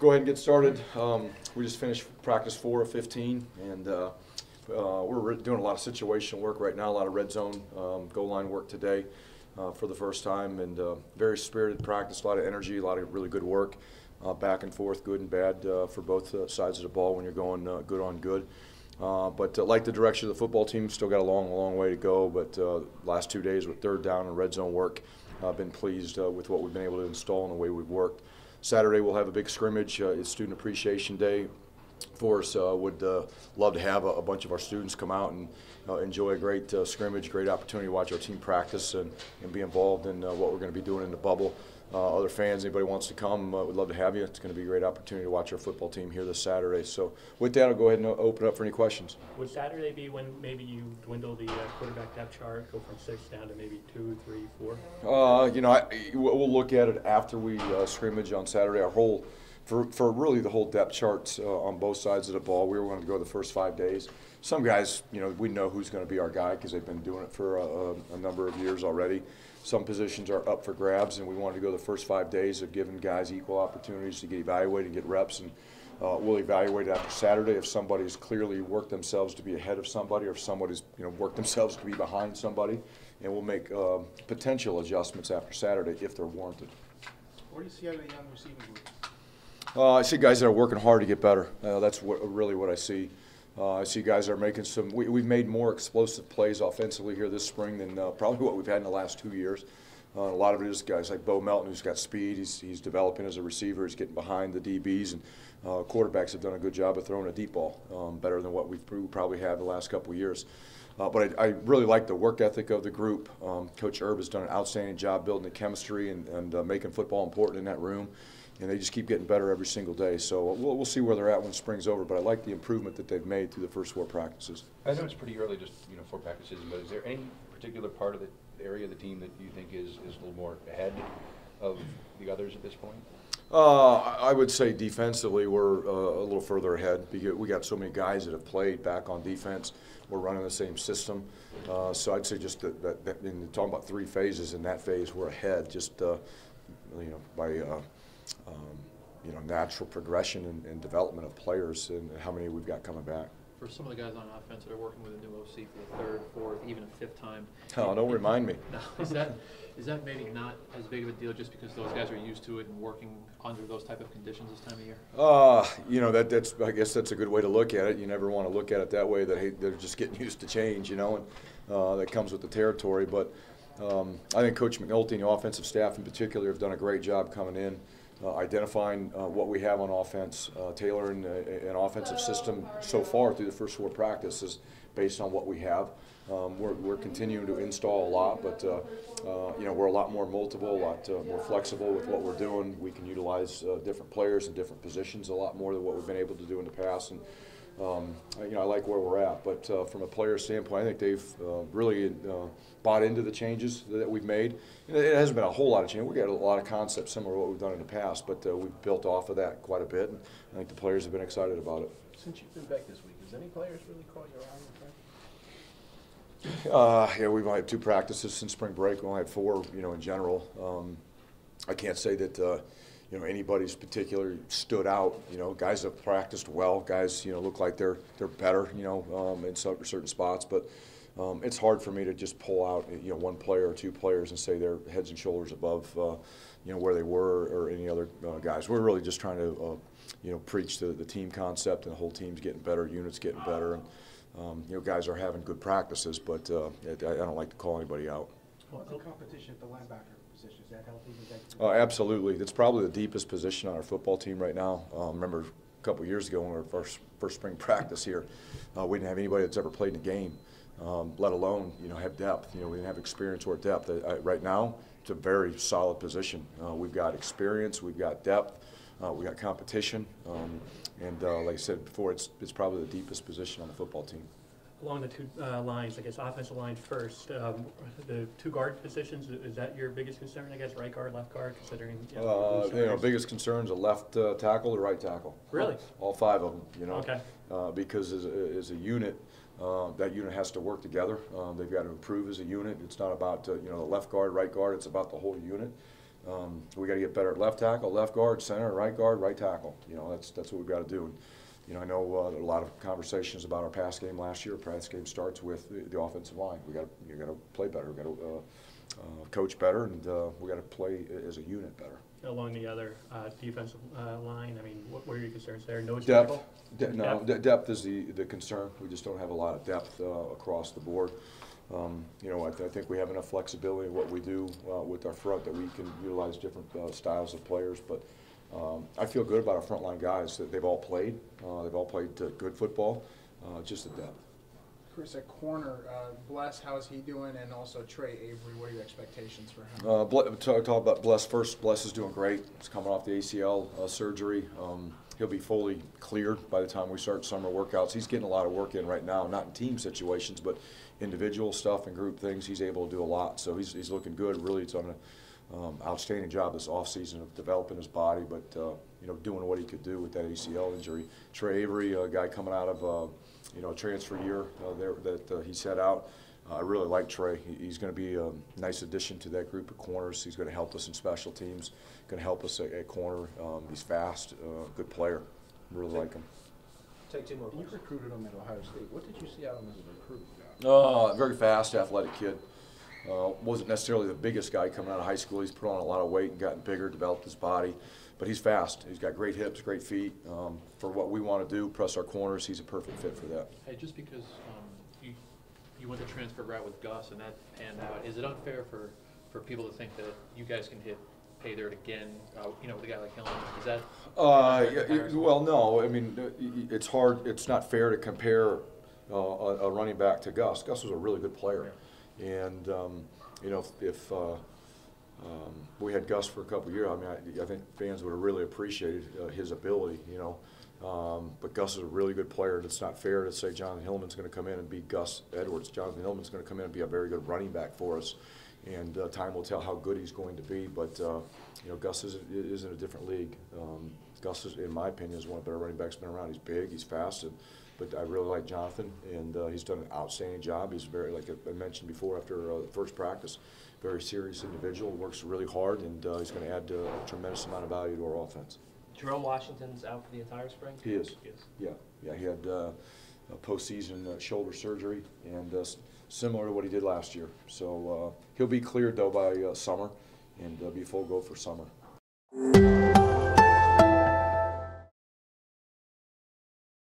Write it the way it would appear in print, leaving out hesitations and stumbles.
Go ahead and get started. We just finished practice 4 of 15, and we're doing a lot of situational work right now, a lot of red zone goal line work today for the first time, and very spirited practice, a lot of energy, a lot of really good work, back and forth, good and bad for both sides of the ball when you're going good on good. But like the direction of the football team, still got a long way to go, but last 2 days with third down and red zone work, I've been pleased with what we've been able to install and the way we've worked. Saturday we'll have a big scrimmage. It's Student Appreciation Day for us. Would love to have a bunch of our students come out and enjoy a great scrimmage, great opportunity to watch our team practice and be involved in what we're going to be doing in the bubble. Other fans, anybody wants to come, we'd love to have you. It's going to be a great opportunity to watch our football team here this Saturday. So with that, I'll go ahead and open up for any questions. Would Saturday be when maybe you dwindle the quarterback depth chart, go from 6 down to maybe 2, 3, 4? We'll look at it after we scrimmage on Saturday. Our whole, for really the whole depth charts on both sides of the ball, we were going to go the first 5 days. Some guys, we know who's going to be our guy because they've been doing it for a number of years already. Some positions are up for grabs, and we wanted to go the first 5 days of giving guys equal opportunities to get evaluated and get reps. And we'll evaluate after Saturday if somebody's clearly worked themselves to be ahead of somebody, or if somebody's worked themselves to be behind somebody, and we'll make potential adjustments after Saturday if they're warranted. What do you see out of the young receiving group? I see guys that are working hard to get better. That's really what I see. I see guys that are making we've made more explosive plays offensively here this spring than probably what we've had in the last 2 years. A lot of it is guys like Bo Melton, who's got speed. He's developing as a receiver. He's getting behind the DBs, and quarterbacks have done a good job of throwing a deep ball, better than what we probably have the last couple of years. But I really like the work ethic of the group. Coach Erb has done an outstanding job building the chemistry and making football important in that room. And they just keep getting better every single day. So we'll see where they're at when spring's over, but I like the improvement that they've made through the first 4 practices. I know it's pretty early, just 4 practices, but is there any particular part of the area of the team that you think is a little more ahead of the others at this point? I would say defensively we're a little further ahead because we got so many guys that have played back on defense. We're running the same system. So I'd say just that in talking about 3 phases, in that phase we're ahead just by natural progression and development of players and how many we've got coming back. For some of the guys on offense that are working with a new OC for the 3rd, 4th, even a 5th time. Oh, don't remind me. No, is that maybe not as big of a deal just because those guys are used to it and working under those type of conditions this time of year? That's I guess that's a good way to look at it. You never want to look at it that way, that hey, they're just getting used to change, and that comes with the territory. But I think Coach McNulty and the offensive staff in particular have done a great job coming in, identifying what we have on offense, tailoring an offensive system so far through the first 4 practices based on what we have. We're continuing to install a lot, but we're a lot more multiple, a lot more flexible with what we're doing. We can utilize different players in different positions a lot more than what we've been able to do in the past. And I like where we're at, but from a player standpoint, I think they've really bought into the changes that we've made. It hasn't been a whole lot of change. We've got a lot of concepts similar to what we've done in the past, but we've built off of that quite a bit, and I think the players have been excited about it. Since you've been back this week, has any players really caught your eye? Yeah, we've only had 2 practices since spring break. We only had 4, in general. I can't say that anybody's particularly stood out. Guys have practiced well. Guys, look like they're better, in certain spots. But it's hard for me to just pull out, 1 player or 2 players and say they're heads and shoulders above, where they were or any other guys. We're really just trying to, preach the team concept, and the whole team's getting better, units getting better, and guys are having good practices. But I don't like to call anybody out. What's the competition at the linebacker position? Is that healthy? Absolutely. It's probably the deepest position on our football team right now. Remember a couple of years ago when we were first spring practice here, we didn't have anybody that's ever played in a game, let alone have depth. We didn't have experience or depth. Right now, it's a very solid position. We've got experience, we've got depth, we've got competition, and like I said before, it's probably the deepest position on the football team. Along the 2 lines, I guess offensive line first, the 2 guard positions, is that your biggest concern, I guess, right guard, left guard, considering? Biggest concern is a left tackle or right tackle. Really? All 5 of them, Okay. Because as a unit, that unit has to work together. They've got to improve as a unit. It's not about the left guard, right guard. It's about the whole unit. We got to get better at left tackle, left guard, center, right guard, right tackle. You know, that's what we've got to do. And, you know, I know there are a lot of conversations about our pass game last year. Pass game starts with the offensive line. You got to play better. We got to coach better, and we got to play as a unit better. Along the other defensive line, I mean, what are your concerns there? No Depth. tackle? Depth is the concern. We just don't have a lot of depth across the board. You know, I think we have enough flexibility in what we do with our front that we can utilize different styles of players. But I feel good about our frontline guys. That they've all played. They've all played good football. Just the depth. Chris, at corner, Bless, how's he doing? And also Trey Avery, what are your expectations for him? Talk about Bless first. Bless is doing great. He's coming off the ACL surgery. He'll be fully cleared by the time we start summer workouts. He's getting a lot of work in right now, not in team situations, but individual stuff and group things. He's able to do a lot, so he's looking good. Really, it's done an outstanding job this offseason of developing his body, but you know, doing what he could do with that ACL injury. Trey Avery, a guy coming out of you know, transfer year that he set out. I really like Trey. He's going to be a nice addition to that group of corners. He's going to help us in special teams, going to help us at corner. He's fast, good player. Really like him. Take two more questions. You recruited him at Ohio State. What did you see out of him as a recruit? Very fast, athletic kid. Wasn't necessarily the biggest guy coming out of high school. He's put on a lot of weight and gotten bigger, developed his body. But he's fast. He's got great hips, great feet. For what we want to do, press our corners, he's a perfect fit for that. Hey, just because you went the transfer route with Gus and that panned out, is it unfair for people to think that you guys can hit pay dirt again, you know, with a guy like Hillman? Is that? Well, no. I mean, it's hard. It's not fair to compare a running back to Gus. Gus was a really good player, and you know, if we had Gus for a couple of years, I mean, I think fans would have really appreciated his ability, you know. But Gus is a really good player, and it's not fair to say Jonathan Hillman's going to come in and be Gus Edwards. Jonathan Hillman's going to come in and be a very good running back for us, and time will tell how good he's going to be. But you know, Gus is in a different league. Gus, is, in my opinion, is one of the better running backs been around. He's big, he's fast, but I really like Jonathan, and he's done an outstanding job. He's very, like I mentioned before, after the first practice, very serious individual, works really hard, and he's going to add a tremendous amount of value to our offense. Jerome Washington's out for the entire spring? He is. Yeah, he had a postseason shoulder surgery, and similar to what he did last year. So he'll be cleared, though, by summer, and be full go for summer.